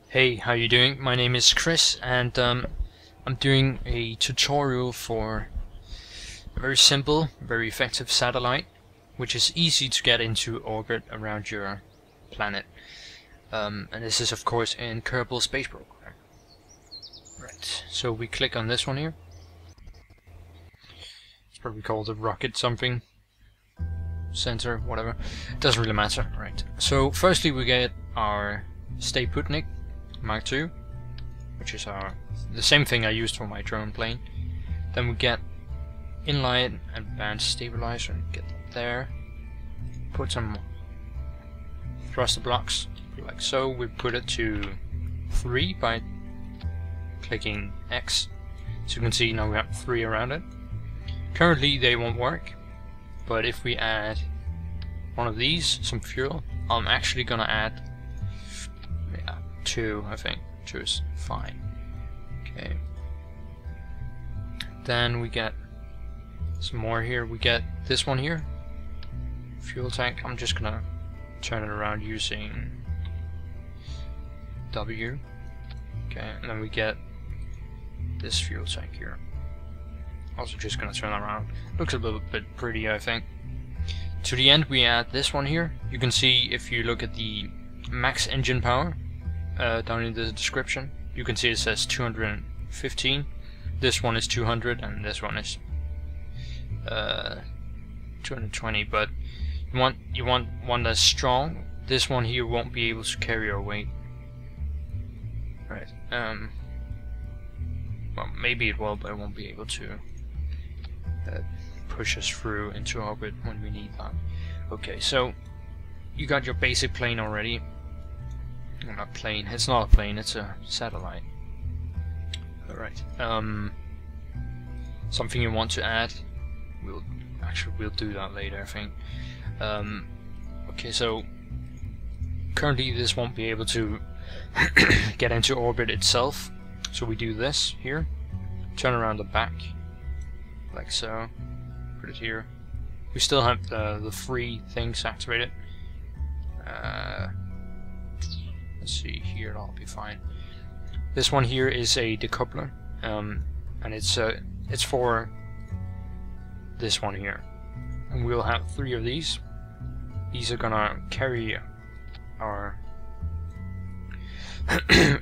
Hey, how you doing? My name is Chris, and I'm doing a tutorial for a very simple, very effective satellite, which is easy to get into orbit around your planet. And this is of course in Kerbal space program. Right, so we click on this one here. It's probably called a rocket something. Center, whatever. It doesn't really matter. Right. So firstly we get our Stay Putnik Mark II, which is the same thing I used for my drone plane. Then we get Inline Advanced Stabilizer, get that there. Put some thruster blocks, like so. We put it to 3 by clicking X. So you can see now we have 3 around it. Currently they won't work, but if we add one of these, some fuel, I'm actually gonna add 2, I think. 2 is fine. Okay. Then we get some more here. We get this one here. Fuel tank. I'm just gonna turn it around using W. Okay, and then we get this fuel tank here. Also just gonna turn it around. Looks a little bit pretty, I think. To the end we add this one here. You can see if you look at the max engine power down in the description, you can see it says 215. This one is 200 and this one is 220, but you want one that's strong. This one here won't be able to carry our weight. Right. Well, maybe it will, but it won't be able to push us through into orbit when we need that. Okay, so you got your basic plane already. Well, not plane. It's not a plane. It's a satellite. All right. Something you want to add? We'll do that later, I think. Okay, so currently this won't be able to get into orbit itself. So we do this here. Turn around the back, like so. Put it here. We still have the 3 things activated. Let's see here, that'll be fine. This one here is a decoupler, and it's for this one here, and we'll have 3 of these. These are gonna carry our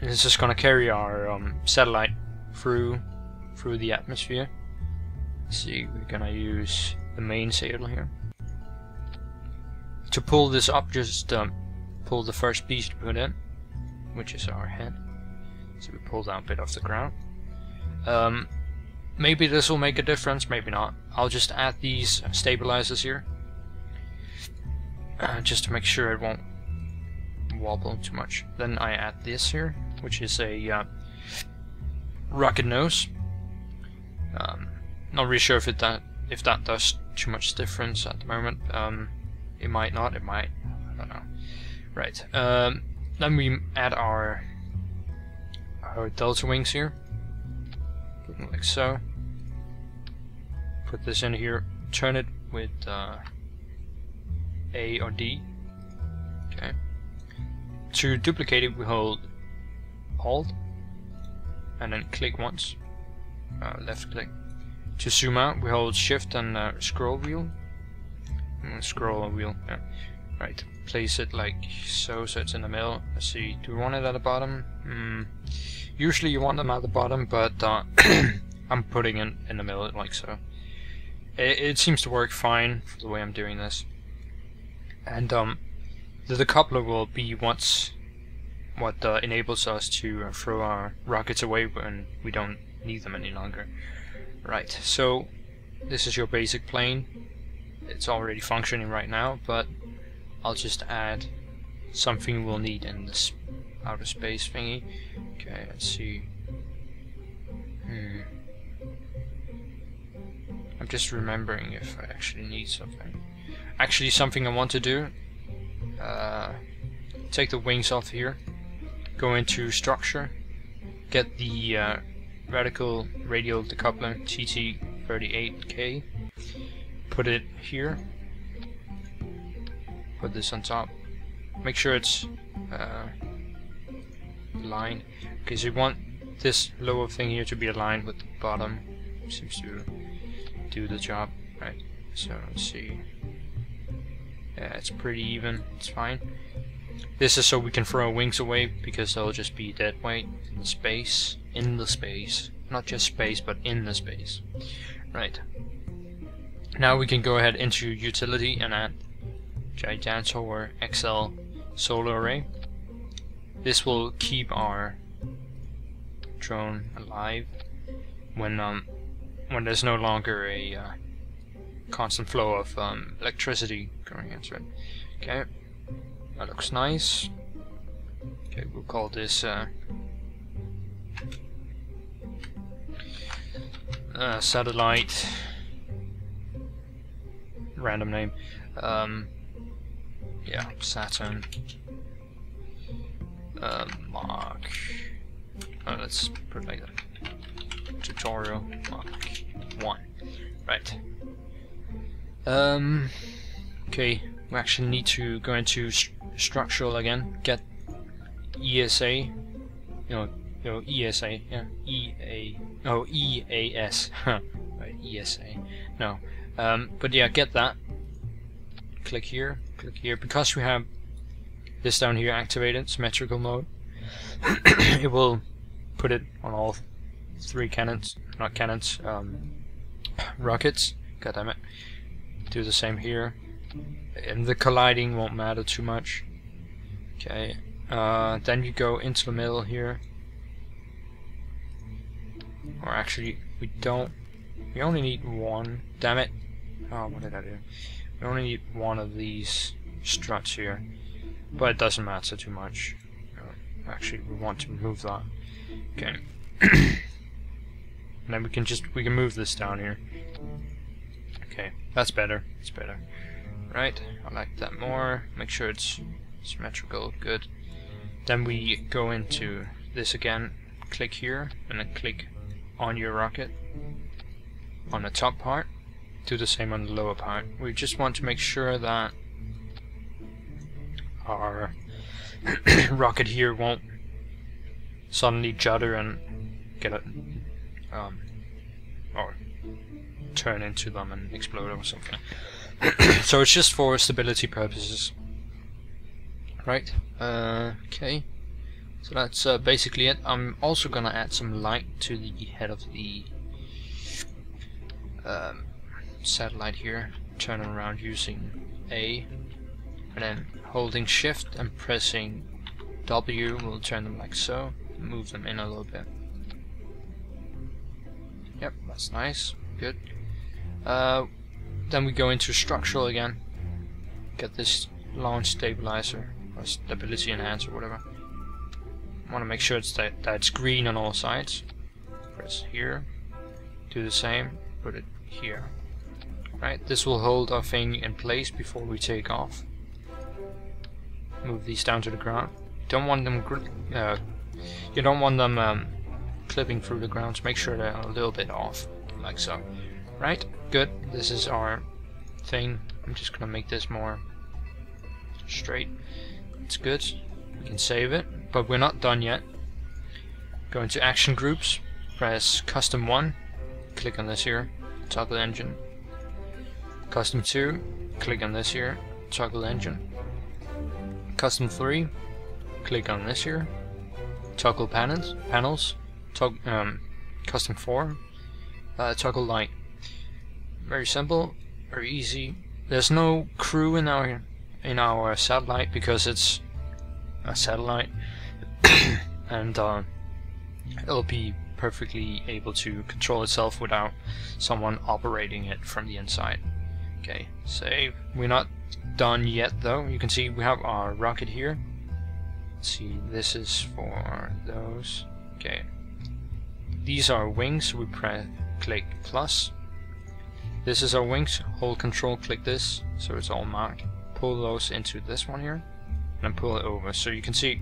this is gonna carry our satellite through the atmosphere. Let's see, we're gonna use the main sail here. To pull this up, just pull the first piece to put in, which is our head. So we pull that bit off the ground. Maybe this will make a difference, maybe not. I'll just add these stabilizers here, just to make sure it won't wobble too much. Then I add this here, which is a rocket nose. Not really sure if that does too much difference at the moment. It might not, it might, I don't know. Right, then we add our delta wings here, like so. Put this in here, turn it with A or D. Okay. To duplicate it, we hold Alt and then click once, left click. To zoom out, we hold Shift and scroll wheel. Scroll wheel. Yeah. Right. Place it like so, so it's in the middle. Let's see. Do we want it at the bottom? Usually you want them at the bottom, but I'm putting it in the middle, like so. It seems to work fine for the way I'm doing this. And the decoupler will be what enables us to throw our rockets away when we don't need them any longer. Right, so this is your basic plane. It's already functioning right now, but I'll just add something we'll need in this outer space thingy. Okay, let's see. I'm just remembering if I actually need something. Actually, something I want to do. Take the wings off here. Go into structure. Get the radial decoupler TT38K. Put it here. put this on top. Make sure it's aligned, because you want this lower thing here to be aligned with the bottom. Seems to do the job, right? So let's see. Yeah, it's pretty even. It's fine. This is so we can throw wings away, because they'll just be dead weight in the space. In the space. Not just space, but in the space. Right. Now we can go ahead into utility and add Gigantor XL solar array. This will keep our drone alive when there's no longer a constant flow of electricity going into it. Okay, that looks nice. Okay, we'll call this satellite, random name, yeah, Saturn, Mark, let's put it like that, tutorial Mark 1, right. Okay, we actually need to go into structural again, get ESA, ESA, yeah, EAS, right, ESA, no, but yeah, get that, click here, because we have this down here activated, symmetrical mode, it will put it on all 3 cannons, not cannons, rockets, goddammit. Do the same here, and the colliding won't matter too much. Okay, then you go into the middle here, or actually we don't, we only need one, damn it, oh what did I do, we only need one of these struts here, but it doesn't matter too much. Actually we want to remove that. Okay. And then we can move this down here. Okay, that's better. It's better. Right, I like that more. Make sure it's symmetrical. Good. Then we go into this again. Click here, and then click on your rocket on the top part. Do the same on the lower part. We just want to make sure that our rocket here won't suddenly judder and get a or turn into them and explode or something. So it's just for stability purposes, right? Okay, so that's basically it. I'm also gonna add some light to the head of the satellite here. Turn it around using A, and then holding shift and pressing W will turn them like so. Move them in a little bit. Yep, that's nice. Good. Then we go into structural again. Get this launch stabilizer or stability enhancer, whatever. Want to make sure that it's green on all sides. Press here. Do the same. Put it here. Right. This will hold our thing in place before we take off. Move these down to the ground. Don't want them. You don't want them clipping through the ground. So make sure they're a little bit off, like so. Right, good. This is our thing. I'm just gonna make this more straight. It's good. We can save it, but we're not done yet. Go into action groups, press custom 1, click on this here, toggle engine. Custom 2, click on this here, toggle engine. Custom 3, click on this here, toggle panels. Custom 4, toggle light. Very simple, very easy. There's no crew in our satellite because it's a satellite, and it'll be perfectly able to control itself without someone operating it from the inside. Okay, save. We're not done yet though. You can see we have our rocket here. Let's see, this is for those. Okay, these are wings. We click plus. This is our wings. Hold control, click this, so it's all marked. Pull those into this one here, and then pull it over. So you can see.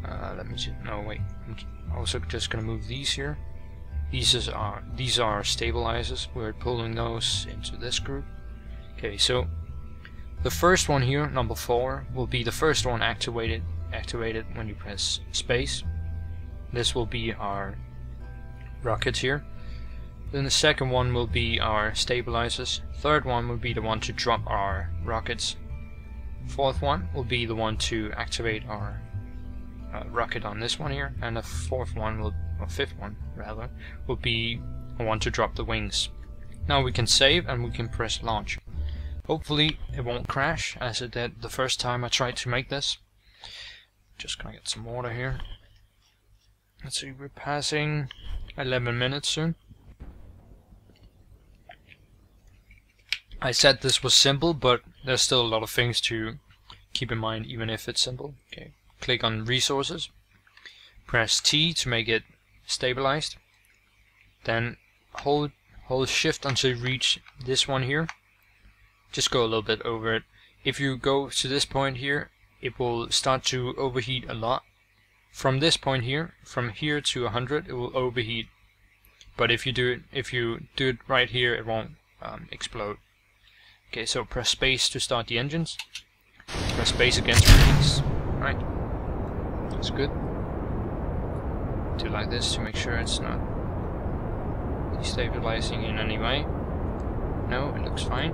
Let me see. No, wait. I'm also just gonna move these here. These are stabilizers. We're pulling those into this group. Okay, so The first one here, number 4, will be the first one activated when you press space. This will be our rockets here. Then the second one will be our stabilizers. Third one will be the one to drop our rockets. Fourth one will be the one to activate our rocket on this one here, and the fifth one rather, will be the one to drop the wings. Now we can save and we can press launch. Hopefully it won't crash as it did the first time I tried to make this. Just gonna get some water here. Let's see, we're passing 11 minutes soon. I said this was simple, but there's still a lot of things to keep in mind even if it's simple. Okay, click on resources, press T to make it stabilized, then hold shift until you reach this one here. Just go a little bit over it. If you go to this point here, it will start to overheat a lot. From this point here, from here to 100, it will overheat. But if you do it right here, it won't explode. Okay, so press space to start the engines. Press space again to release. Right, that's good. Do like this to make sure it's not destabilizing in any way. No, it looks fine.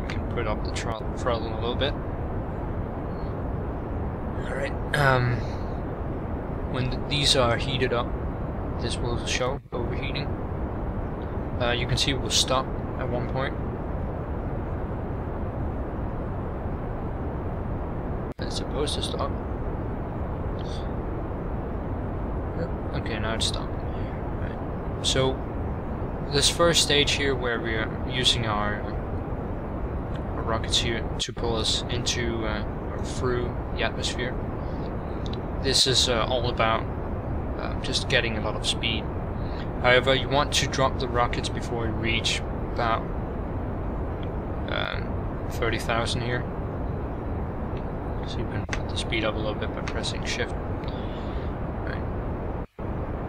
We can put up the throttle a little bit. Alright, when these are heated up, this will show overheating. You can see it will stop at one point. It's supposed to stop. Yep. Okay, now it's stopped. Right. So this first stage here, where we are using our rockets here to pull us into or through the atmosphere, this is all about just getting a lot of speed. However, you want to drop the rockets before you reach about 30,000 here. So you can put the speed up a little bit by pressing shift. Right.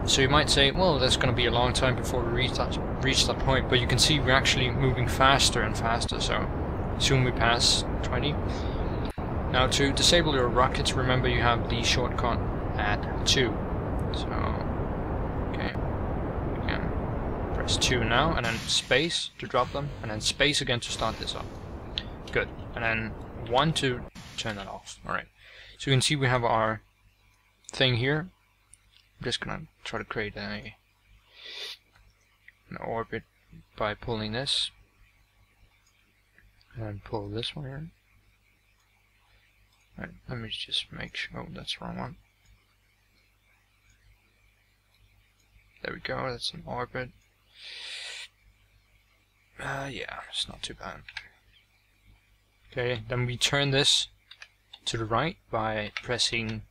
So you might say, well, that's going to be a long time before we reach that point, but you can see we're actually moving faster and faster, so soon we pass 20. Now to disable your rockets, remember you have the shortcut add 2. So, okay, again, press 2 now, and then space to drop them, and then space again to start this up. Good, and then 1 to turn that off. Alright, so you can see we have our thing here. I'm just gonna try to create an orbit by pulling this, and pull this one here. Right, let me just make sure. Oh, that's the wrong one. There we go, that's an orbit. Yeah, it's not too bad. Okay, then we turn this to the right by pressing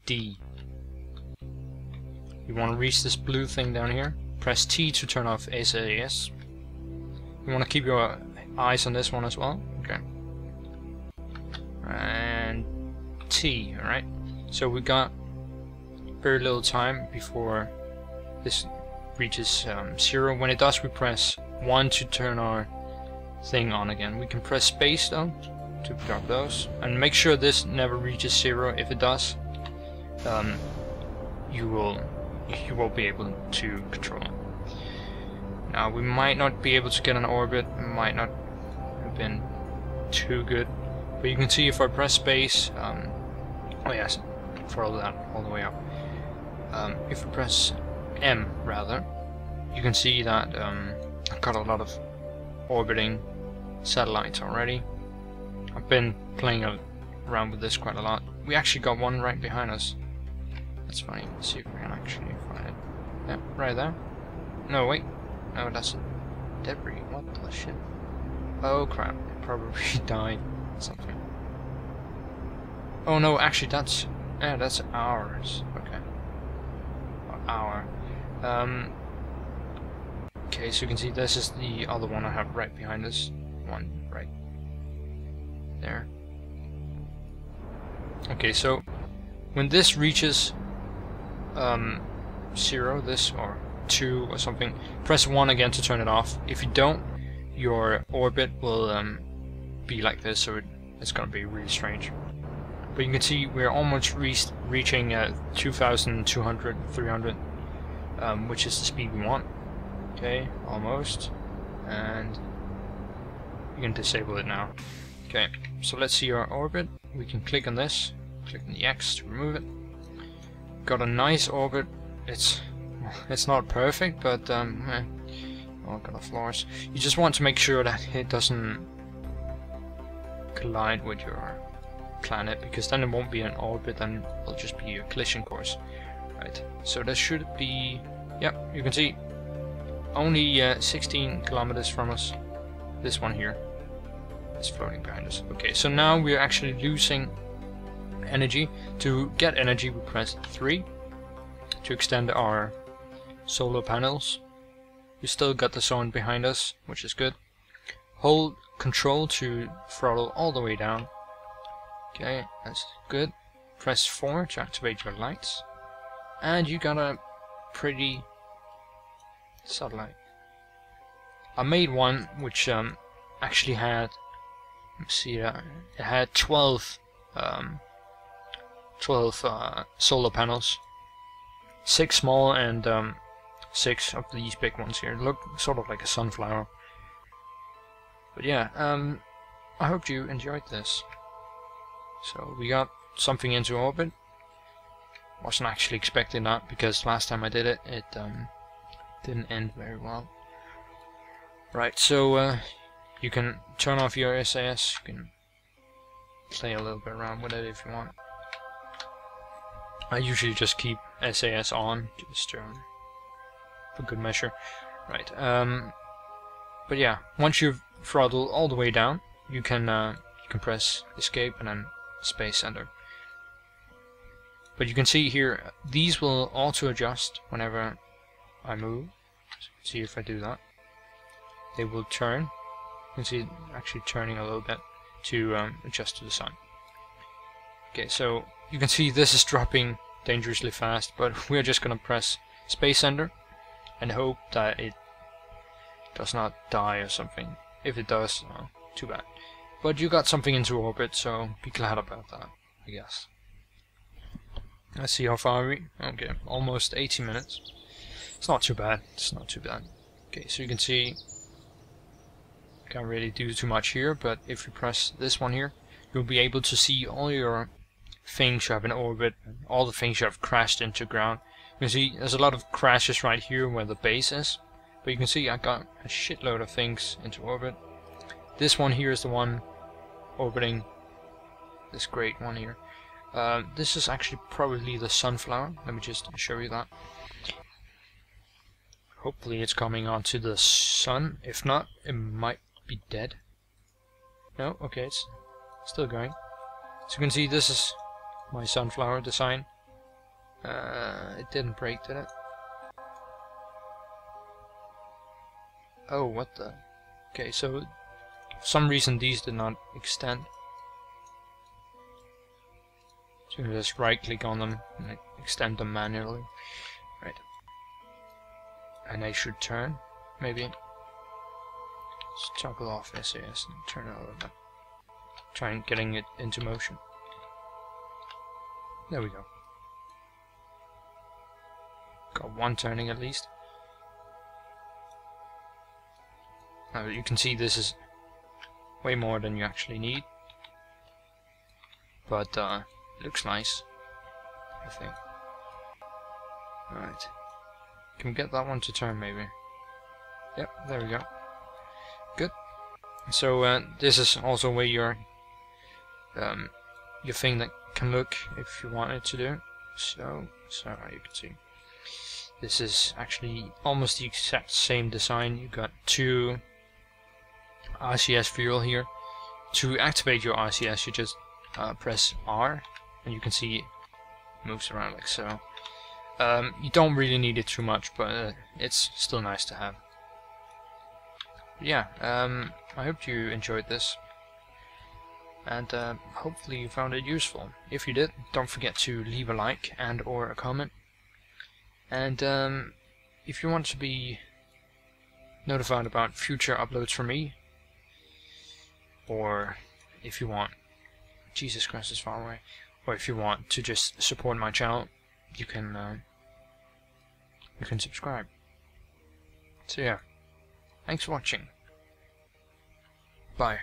D. You want to reach this blue thing down here. Press T to turn off SAS. You want to keep your eyes on this one as well. Okay. And T, alright. So we got very little time before this reaches 0. When it does, we press 1 to turn our thing on again. We can press space though to drop those, and make sure this never reaches 0. If it does, you won't be able to control it. Now we might not be able to get an orbit, it might not have been too good, but you can see if I press space, oh yes, throttle that all the way up. If we press M rather, you can see that I've got a lot of orbiting satellites already. I've been playing around with this quite a lot. We actually got one right behind us. That's funny. Let's see if we can actually find it. Yeah, right there. No, wait. No, that's debris. What the shit? Oh crap. It probably died. Something. Oh no, actually that's ours. Okay. Our. Okay, so you can see this is the other one I have right behind us. One right there. Okay, so when this reaches 0, this, or 2 or something, press 1 again to turn it off. If you don't, your orbit will be like this, so it's gonna be really strange. But you can see we're almost reaching 2,200, 300, which is the speed we want. Okay, almost, and you can disable it now. Okay, so let's see our orbit. We can click on this, click on the X to remove it. Got a nice orbit. It's not perfect, but all kind of flaws. You just want to make sure that it doesn't collide with your planet, because then it won't be an orbit, and it'll just be a collision course. Right, so that should be, yep, you can see only 16 kilometers from us. This one here is floating behind us. Okay, so now we're actually losing energy. To get energy, we press 3 to extend our solar panels. We still got the sun behind us, which is good. Hold Control to throttle all the way down. Okay, that's good. Press 4 to activate your lights. And you got a pretty satellite. I made one which actually had, let's see, it had 12 solar panels. 6 small and 6 of these big ones here. Look sort of like a sunflower. But yeah, I hope you enjoyed this. So we got something into orbit. Wasn't actually expecting that, because last time I did it, it didn't end very well. Right, so you can turn off your SAS. You can play a little bit around with it if you want. I usually just keep SAS on, just for good measure. Right, but yeah, once you've throttled all the way down, you can press escape and then space enter. But you can see here, these will auto adjust whenever I move. So see if I do that, they will turn. You can see it actually turning a little bit to adjust to the sun. Okay, so you can see this is dropping dangerously fast, but we're just gonna press space enter and hope that it does not die or something. If it does, too bad. But you got something into orbit, so be glad about that, I guess. Let's see how far we... Okay, almost 80 minutes. It's not too bad. It's not too bad. Okay, so you can see... Can't really do too much here, but if you press this one here, you'll be able to see all your things you have in orbit, all the things you have crashed into ground. You can see there's a lot of crashes right here where the base is, but you can see I got a shitload of things into orbit. This one here is the one orbiting this great one here. This is actually probably the sunflower. Let me just show you that. Hopefully it's coming onto the sun. If not, it might be dead. No, okay, it's still going. So you can see this is my sunflower design. It didn't break, did it? Oh, what the? Okay, so for some reason these did not extend. So you can just right click on them and extend them manually. Right. And they should turn, maybe. Let's toggle off SAS and turn it a little bit. Try and getting it into motion. There we go. Got one turning at least. Now you can see this is way more than you actually need. But it looks nice, I think. Alright. Can we get that one to turn maybe? Yep, there we go. Good. So this is also where your thing that can look if you want it to do. So you can see. This is actually almost the exact same design. You got 2 RCS fuel here. To activate your RCS, you just press R, and you can see it moves around like so. You don't really need it too much, but it's still nice to have. Yeah, I hope you enjoyed this, and hopefully you found it useful. If you did, don't forget to leave a like and or a comment. And if you want to be notified about future uploads from me, or if you want, Jesus Christ is far away, or if you want to just support my channel, you can subscribe. So yeah, thanks for watching. Bye.